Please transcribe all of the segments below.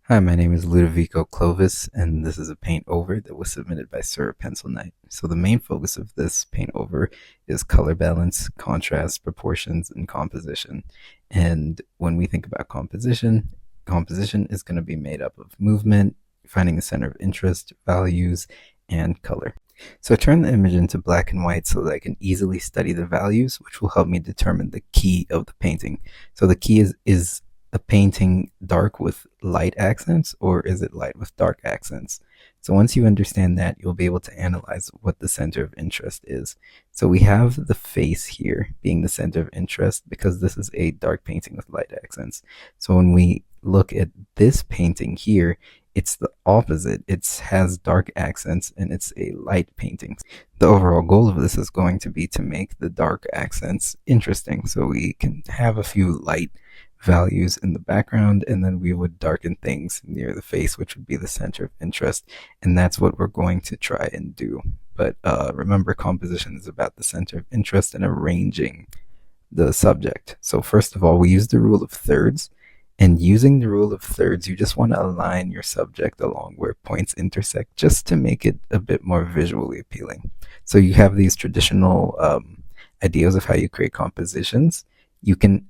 Hi, my name is Ludovico Clovis, and this is a paint over that was submitted by Sir Pencil Knight. So the main focus of this paint over is color balance, contrast, proportions, and composition. And when we think about composition is going to be made up of movement, finding a center of interest, values, and color. So I turn the image into black and white so that I can easily study the values, which will help me determine the key of the painting. So the key is a painting dark with light accents, or is it light with dark accents? So once you understand that, you'll be able to analyze what the center of interest is. So we have the face here being the center of interest because this is a dark painting with light accents. So when we look at this painting here, it's the opposite. It has dark accents and it's a light painting. The overall goal of this is going to be to make the dark accents interesting. So we can have a few light values in the background, and then we would darken things near the face, which would be the center of interest. And that's what we're going to try and do. But remember, composition is about the center of interest and arranging the subject. So first of all, we use the rule of thirds. And using the rule of thirds, you just want to align your subject along where points intersect just to make it a bit more visually appealing. So you have these traditional ideas of how you create compositions. You can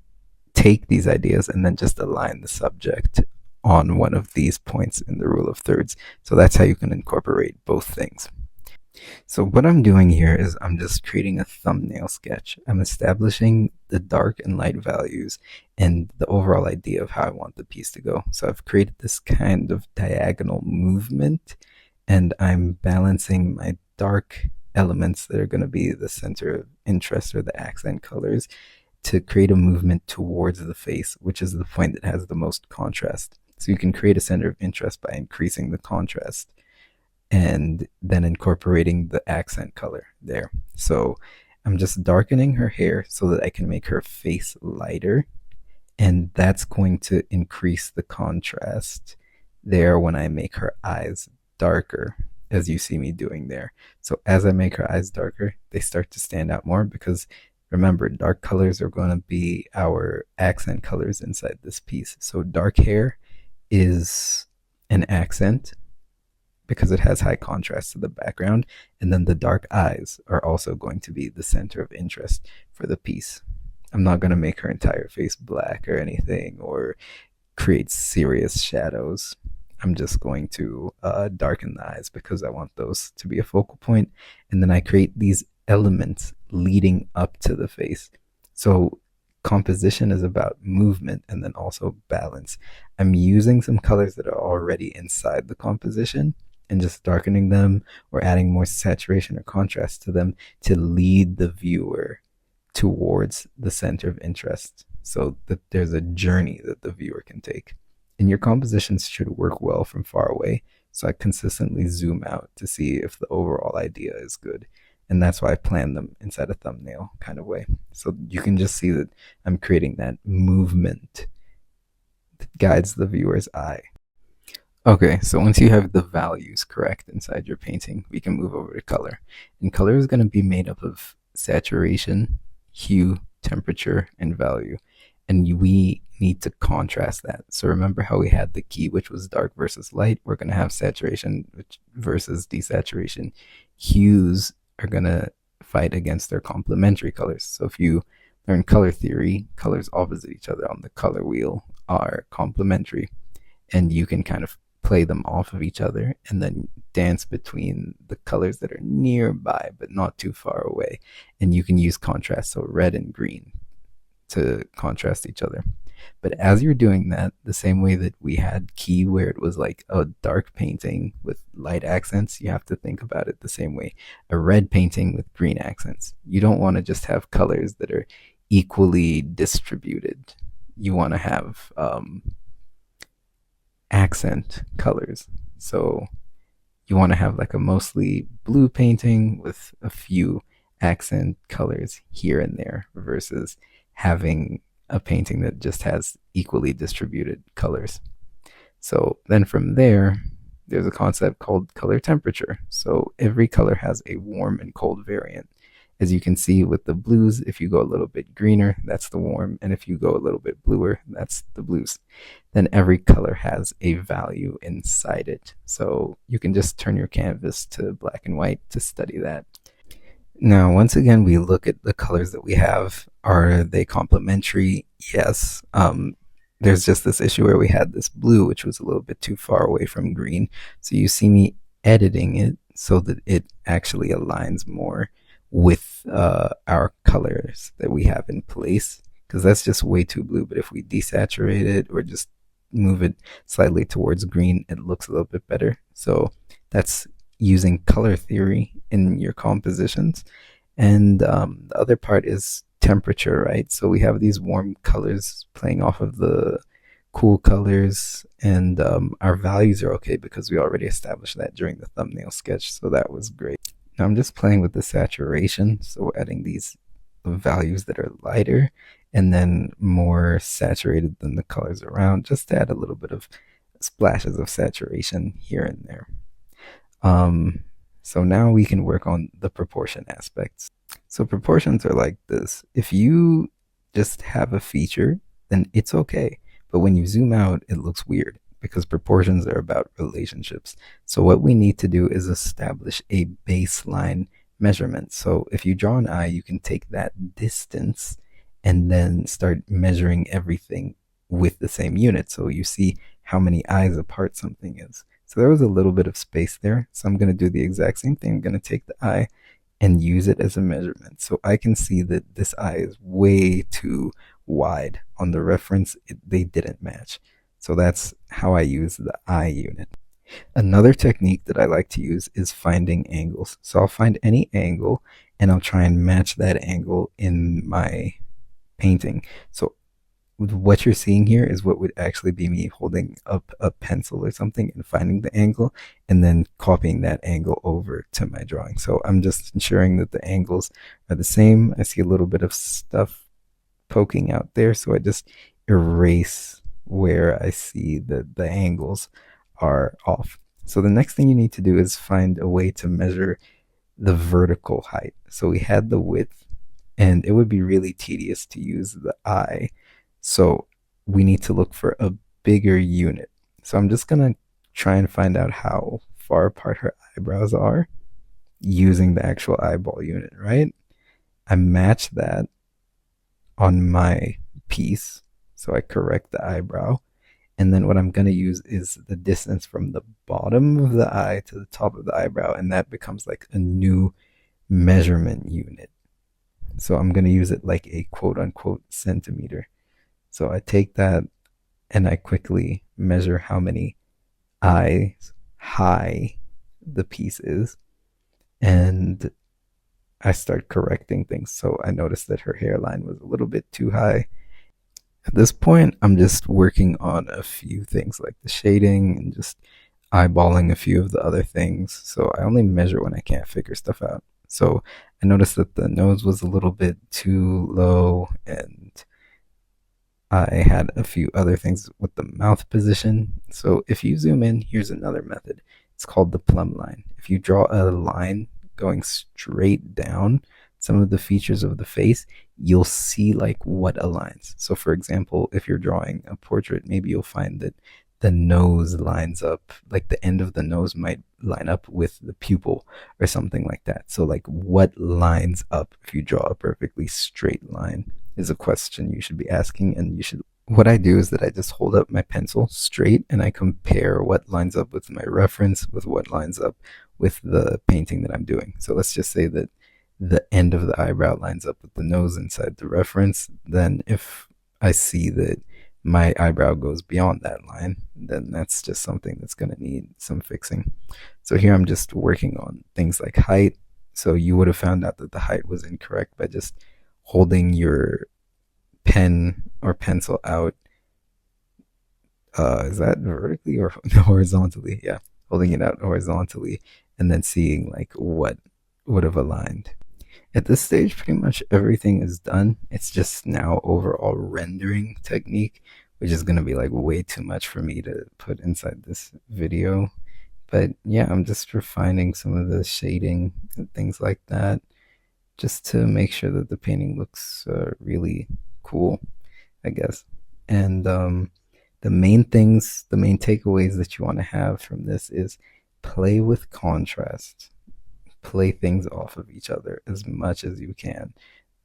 take these ideas and then just align the subject on one of these points in the rule of thirds. So that's how you can incorporate both things. So what I'm doing here is I'm just creating a thumbnail sketch. I'm establishing the dark and light values and the overall idea of how I want the piece to go. So I've created this kind of diagonal movement, and I'm balancing my dark elements that are going to be the center of interest or the accent colors to create a movement towards the face, which is the point that has the most contrast. So you can create a center of interest by increasing the contrast and then incorporating the accent color there. So I'm just darkening her hair so that I can make her face lighter, and that's going to increase the contrast there when I make her eyes darker, as you see me doing there. So as I make her eyes darker, they start to stand out more because remember, dark colors are going to be our accent colors inside this piece. So dark hair is an accent because it has high contrast to the background, and then the dark eyes are also going to be the center of interest for the piece. I'm not going to make her entire face black or anything or create serious shadows. I'm just going to darken the eyes because I want those to be a focal point, and then I create these elements leading up to the face. So composition is about movement and then also balance. I'm using some colors that are already inside the composition and just darkening them or adding more saturation or contrast to them to lead the viewer towards the center of interest so that there's a journey that the viewer can take. And your compositions should work well from far away. So I consistently zoom out to see if the overall idea is good. And that's why I plan them inside a thumbnail kind of way. So you can just see that I'm creating that movement that guides the viewer's eye. Okay, so once you have the values correct inside your painting, we can move over to color. And color is going to be made up of saturation, hue, temperature, and value. And we need to contrast that. So remember how we had the key, which was dark versus light? We're going to have saturation versus desaturation. Hues are going to fight against their complementary colors. So if you learn color theory, colors opposite each other on the color wheel are complementary. And you can kind of play them off of each other and then dance between the colors that are nearby but not too far away. And you can use contrast, so red and green, to contrast each other. But as you're doing that, the same way that we had key where it was like a dark painting with light accents, you have to think about it the same way. A red painting with green accents. You don't want to just have colors that are equally distributed. You want to have accent colors. So you want to have like a mostly blue painting with a few accent colors here and there versus having a painting that just has equally distributed colors. So then from there, there's a concept called color temperature. So every color has a warm and cold variant. As you can see with the blues, if you go a little bit greener, that's the warm, and if you go a little bit bluer, that's the blues. Then every color has a value inside it. So you can just turn your canvas to black and white to study that. Now, once again, we look at the colors that we have. Are they complementary? Yes. There's just this issue where we had this blue, which was a little bit too far away from green. So you see me editing it so that it actually aligns more with our colors that we have in place, because that's just way too blue. But if we desaturate it or just move it slightly towards green, it looks a little bit better. So that's using color theory in your compositions. And the other part is temperature, right? So we have these warm colors playing off of the cool colors, and our values are okay because we already established that during the thumbnail sketch. So that was great. Now I'm just playing with the saturation. So adding these values that are lighter and then more saturated than the colors around, just to add a little bit of splashes of saturation here and there. So now we can work on the proportion aspects. So proportions are like this. If you just have a feature, then it's okay. But when you zoom out, it looks weird because proportions are about relationships. So what we need to do is establish a baseline measurement. So if you draw an eye, you can take that distance and then start measuring everything with the same unit. So you see how many eyes apart something is. So there was a little bit of space there. So I'm going to do the exact same thing. I'm going to take the eye and use it as a measurement. So I can see that this eye is way too wide. On the reference, they didn't match. So that's how I use the eye unit. Another technique that I like to use is finding angles. So I'll find any angle and I'll try and match that angle in my painting. So what you're seeing here is what would actually be me holding up a pencil or something and finding the angle and then copying that angle over to my drawing. So I'm just ensuring that the angles are the same. I see a little bit of stuff poking out there, so I just erase where I see that the angles are off. So the next thing you need to do is find a way to measure the vertical height. So we had the width, and it would be really tedious to use the eye. So we need to look for a bigger unit. So I'm just going to try and find out how far apart her eyebrows are using the actual eyeball unit, right? I match that on my piece. So I correct the eyebrow. And then what I'm going to use is the distance from the bottom of the eye to the top of the eyebrow. And that becomes like a new measurement unit. So I'm going to use it like a quote unquote centimeter. So I take that and I quickly measure how many eyes high the piece is. And I start correcting things. So I noticed that her hairline was a little bit too high. At this point, I'm just working on a few things like the shading and just eyeballing a few of the other things. So I only measure when I can't figure stuff out. So I noticed that the nose was a little bit too low, and I had a few other things with the mouth position. So if you zoom in, here's another method. It's called the plumb line. If you draw a line going straight down some of the features of the face, you'll see like what aligns. So for example, if you're drawing a portrait, maybe you'll find that the nose lines up, like the end of the nose might line up with the pupil or something like that. So like what lines up if you draw a perfectly straight line is a question you should be asking. And you should, what I do is that I just hold up my pencil straight and I compare what lines up with my reference with what lines up with the painting that I'm doing. So let's just say that the end of the eyebrow lines up with the nose inside the reference. Then if I see that my eyebrow goes beyond that line, then that's just something that's going to need some fixing. So here I'm just working on things like height. So you would have found out that the height was incorrect by just holding your pen or pencil out. Is that vertically or horizontally? Yeah, holding it out horizontally and then seeing like what would have aligned. At this stage, pretty much everything is done. It's just now overall rendering technique, which is going to be like way too much for me to put inside this video. But yeah, I'm just refining some of the shading and things like that. just to make sure that the painting looks really cool, I guess. And the main things, the main takeaways that you want to have from this is play with contrast, play things off of each other as much as you can.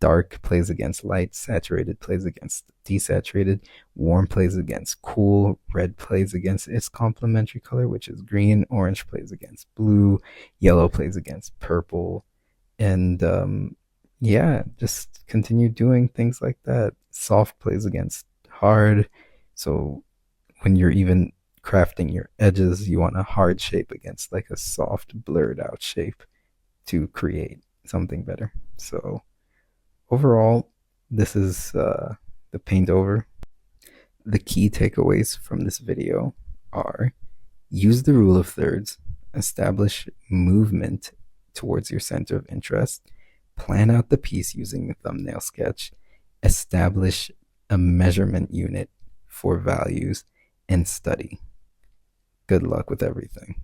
Dark plays against light, saturated plays against desaturated, warm plays against cool, red plays against its complementary color, which is green, orange plays against blue, yellow plays against purple, and yeah, just continue doing things like that. Soft plays against hard, so when you're even crafting your edges, you want a hard shape against like a soft, blurred out shape to create something better. So overall, this is the paint over. The key takeaways from this video are: use the rule of thirds, establish movement towards your center of interest, plan out the piece using the thumbnail sketch, establish a measurement unit for values, and study. Good luck with everything.